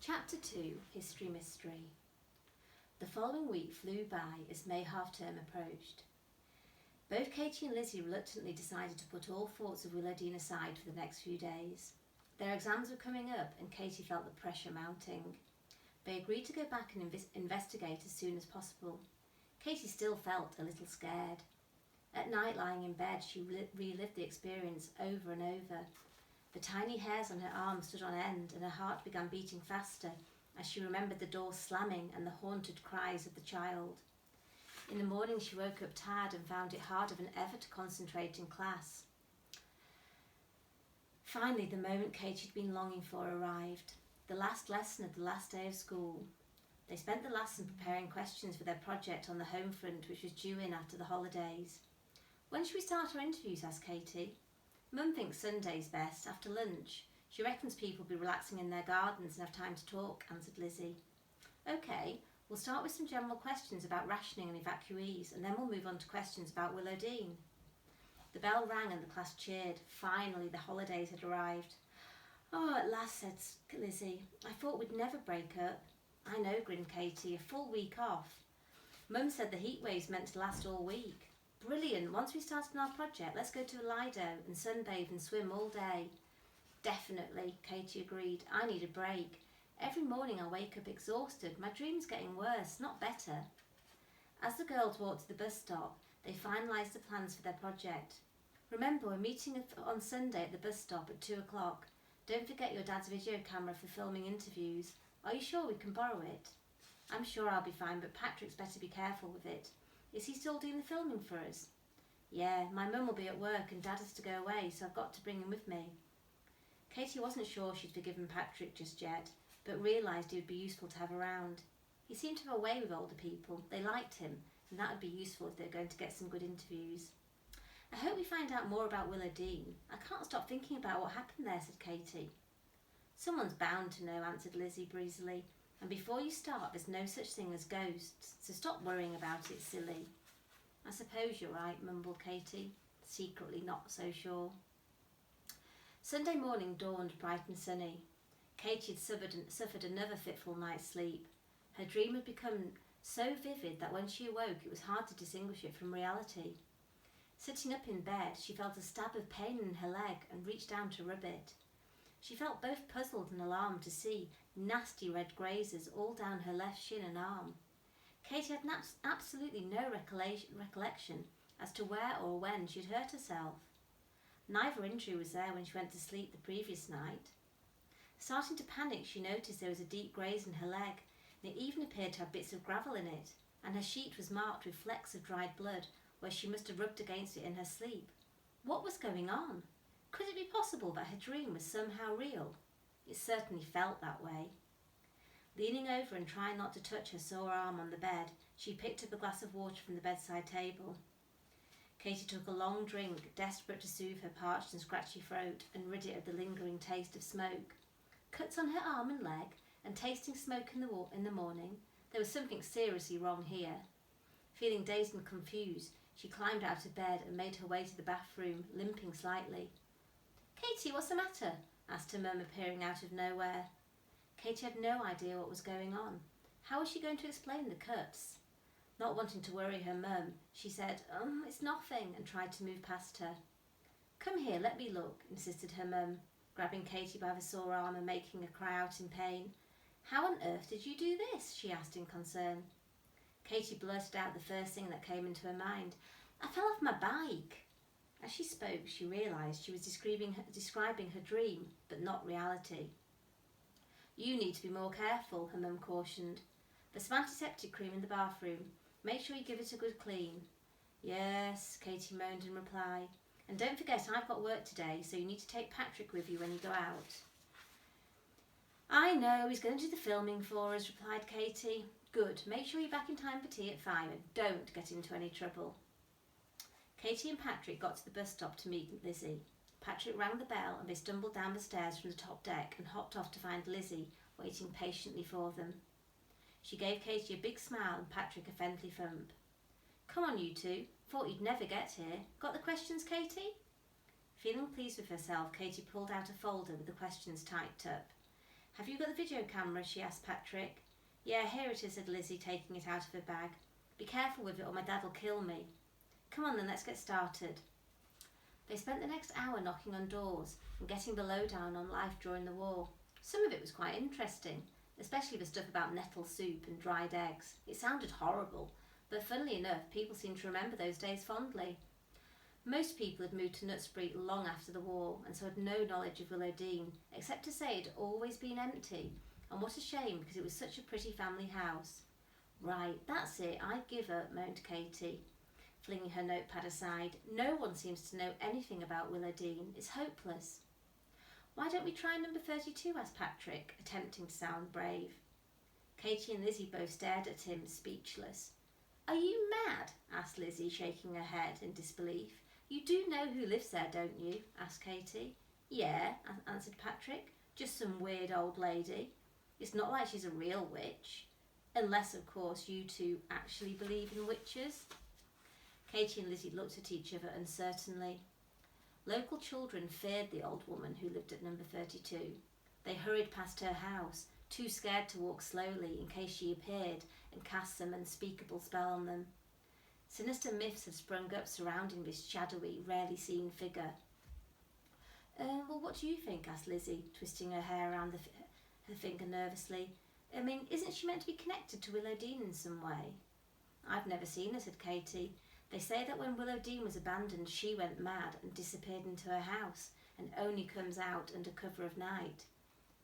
Chapter 2, History Mystery. The following week flew by as May half-term approached. Both Katy and Lizzie reluctantly decided to put all thoughts of Willowdean aside for the next few days. Their exams were coming up and Katy felt the pressure mounting. They agreed to go back and investigate as soon as possible. Katy still felt a little scared. At night, lying in bed, she relived the experience over and over. The tiny hairs on her arms stood on end and her heart began beating faster as she remembered the door slamming and the haunted cries of the child. In the morning she woke up tired and found it harder than ever to concentrate in class. Finally, the moment Katy had been longing for arrived. The last lesson of the last day of school. They spent the lesson preparing questions for their project on the home front, which was due in after the holidays. "When should we start our interviews?" asked Katy. "Mum thinks Sunday's best, after lunch. She reckons people will be relaxing in their gardens and have time to talk," answered Lizzie. "Okay, we'll start with some general questions about rationing and evacuees, and then we'll move on to questions about Willowdean." The bell rang and the class cheered. Finally, the holidays had arrived. "Oh, at last," said Lizzie. "I thought we'd never break up." "I know," grinned Katy. "A full week off. Mum said the heat wave's meant to last all week." "Brilliant. Once we start on our project, let's go to Lido and sunbathe and swim all day." "Definitely," Katy agreed. "I need a break. Every morning I wake up exhausted. My dream's getting worse, not better." As the girls walked to the bus stop, they finalised the plans for their project. "Remember, we're meeting on Sunday at the bus stop at 2 o'clock. Don't forget your dad's video camera for filming interviews. Are you sure we can borrow it?" "I'm sure I'll be fine, but Patrick's better be careful with it. Is he still doing the filming for us?" "Yeah, my mum will be at work and Dad has to go away, so I've got to bring him with me." Katy wasn't sure she'd forgiven Patrick just yet, but realised he would be useful to have around. He seemed to have a way with older people. They liked him, and that would be useful if they were going to get some good interviews. "I hope we find out more about Willowdean. I can't stop thinking about what happened there," said Katy. "Someone's bound to know," answered Lizzie breezily. "And before you start, there's no such thing as ghosts, so stop worrying about it, silly." "I suppose you're right," mumbled Katy, secretly not so sure. Sunday morning dawned bright and sunny. Katy had suffered another fitful night's sleep. Her dream had become so vivid that when she awoke it was hard to distinguish it from reality. Sitting up in bed, she felt a stab of pain in her leg and reached down to rub it. She felt both puzzled and alarmed to see nasty red grazes all down her left shin and arm. Katy had absolutely no recollection as to where or when she had hurt herself. Neither injury was there when she went to sleep the previous night. Starting to panic, she noticed there was a deep graze in her leg, and it even appeared to have bits of gravel in it, and her sheet was marked with flecks of dried blood where she must have rubbed against it in her sleep. What was going on? Could it be possible that her dream was somehow real? It certainly felt that way. Leaning over and trying not to touch her sore arm on the bed, she picked up a glass of water from the bedside table. Katy took a long drink, desperate to soothe her parched and scratchy throat and rid it of the lingering taste of smoke. Cuts on her arm and leg, and tasting smoke in the morning. There was something seriously wrong here. Feeling dazed and confused, she climbed out of bed and made her way to the bathroom, limping slightly. "Katy, what's the matter?" asked her mum, appearing out of nowhere. Katy had no idea what was going on. How was she going to explain the cuts? Not wanting to worry her mum, she said, "It's nothing," and tried to move past her. "Come here, let me look," insisted her mum, grabbing Katy by the sore arm and making her cry out in pain. "How on earth did you do this?" she asked in concern. Katy blurted out the first thing that came into her mind. "I fell off my bike." As she spoke, she realised she was describing her dream, but not reality. "You need to be more careful," her mum cautioned. "There's some antiseptic cream in the bathroom. Make sure you give it a good clean." "Yes," Katy moaned in reply. "And don't forget I've got work today, so you need to take Patrick with you when you go out." "I know, he's going to do the filming for us," replied Katy. "Good. Make sure you're back in time for tea at 5 and don't get into any trouble." Katy and Patrick got to the bus stop to meet Lizzie. Patrick rang the bell and they stumbled down the stairs from the top deck and hopped off to find Lizzie waiting patiently for them. She gave Katy a big smile and Patrick a friendly thump. "Come on, you two. Thought you'd never get here. Got the questions, Katy?" Feeling pleased with herself, Katy pulled out a folder with the questions typed up. Have you got the video camera? She asked Patrick. Yeah, here it is, said Lizzie, taking it out of her bag. Be careful with it or my dad will kill me. Come on then, let's get started. They spent the next hour knocking on doors and getting the lowdown on life during the war. Some of it was quite interesting, especially the stuff about nettle soup and dried eggs. It sounded horrible, but funnily enough, people seemed to remember those days fondly. Most people had moved to Knutsbury long after the war and so had no knowledge of Willow Dean, except to say it had always been empty, and what a shame because it was such a pretty family house. Right, that's it, I give up, moaned Katy, flinging her notepad aside. No one seems to know anything about Willow Dean. It's hopeless. Why don't we try number 32, asked Patrick, attempting to sound brave. Katy and Lizzie both stared at him, speechless. Are you mad? Asked Lizzie, shaking her head in disbelief. You do know who lives there, don't you? Asked Katy. Yeah, answered Patrick. Just some weird old lady. It's not like she's a real witch. Unless, of course, you two actually believe in witches. Katy and Lizzie looked at each other uncertainly. Local children feared the old woman who lived at number 32. They hurried past her house, too scared to walk slowly in case she appeared and cast some unspeakable spell on them. Sinister myths had sprung up surrounding this shadowy, rarely seen figure. Well, what do you think? Asked Lizzie, twisting her hair around her finger nervously. I mean, isn't she meant to be connected to Willow Dean in some way? I've never seen her, said Katy. They say that when Willow Dean was abandoned, she went mad and disappeared into her house and only comes out under cover of night.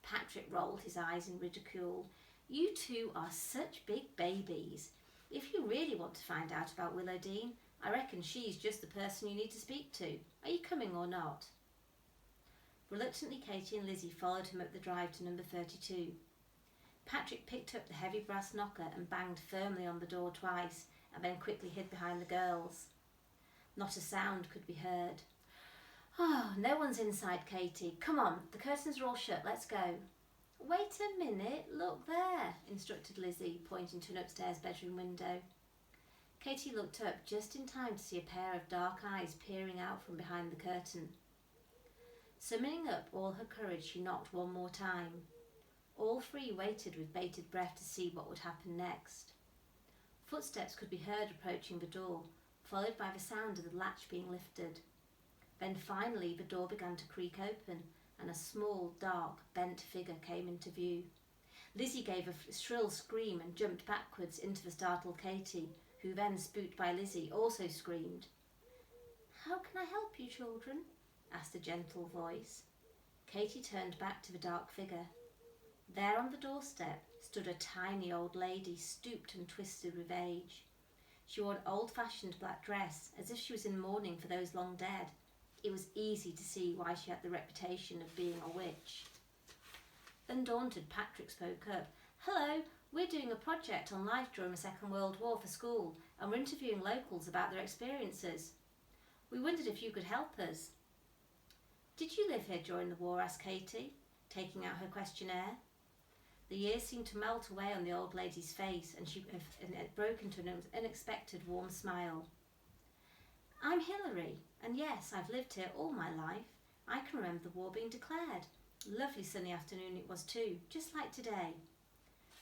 Patrick rolled his eyes in ridicule. You two are such big babies. If you really want to find out about Willow Dean, I reckon she's just the person you need to speak to. Are you coming or not? Reluctantly, Katy and Lizzie followed him up the drive to number 32. Patrick picked up the heavy brass knocker and banged firmly on the door twice, and then quickly hid behind the girls. Not a sound could be heard. Oh, no one's inside, Katy. Come on, the curtains are all shut, let's go. Wait a minute, look there, instructed Lizzie, pointing to an upstairs bedroom window. Katy looked up just in time to see a pair of dark eyes peering out from behind the curtain. Summoning up all her courage, she knocked one more time. All three waited with bated breath to see what would happen next. Footsteps could be heard approaching the door, followed by the sound of the latch being lifted. Then finally the door began to creak open, and a small, dark, bent figure came into view. Lizzie gave a shrill scream and jumped backwards into the startled Katy, who then, spooked by Lizzie, also screamed. How can I help you, children? Asked a gentle voice. Katy turned back to the dark figure. There on the doorstep stood a tiny old lady, stooped and twisted with age. She wore an old-fashioned black dress, as if she was in mourning for those long dead. It was easy to see why she had the reputation of being a witch. Undaunted, Patrick spoke up. Hello, we're doing a project on life during the Second World War for school, and we're interviewing locals about their experiences. We wondered if you could help us. Did you live here during the war? Asked Katy, taking out her questionnaire. The years seemed to melt away on the old lady's face, and it broke into an unexpected warm smile. I'm Hilary, and yes, I've lived here all my life. I can remember the war being declared. Lovely sunny afternoon it was too, just like today.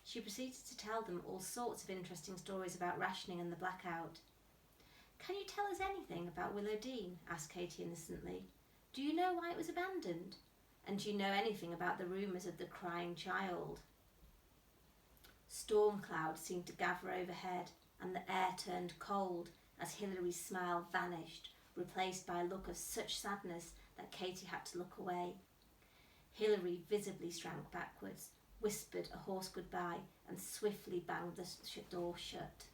She proceeded to tell them all sorts of interesting stories about rationing and the blackout. Can you tell us anything about Willow Dean? Asked Katy innocently. Do you know why it was abandoned? And do you know anything about the rumours of the crying child? Storm clouds seemed to gather overhead, and the air turned cold as Hilary's smile vanished, replaced by a look of such sadness that Katy had to look away. Hilary visibly shrank backwards, whispered a hoarse goodbye, and swiftly banged the door shut.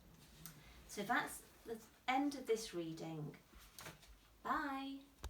So that's the end of this reading. Bye!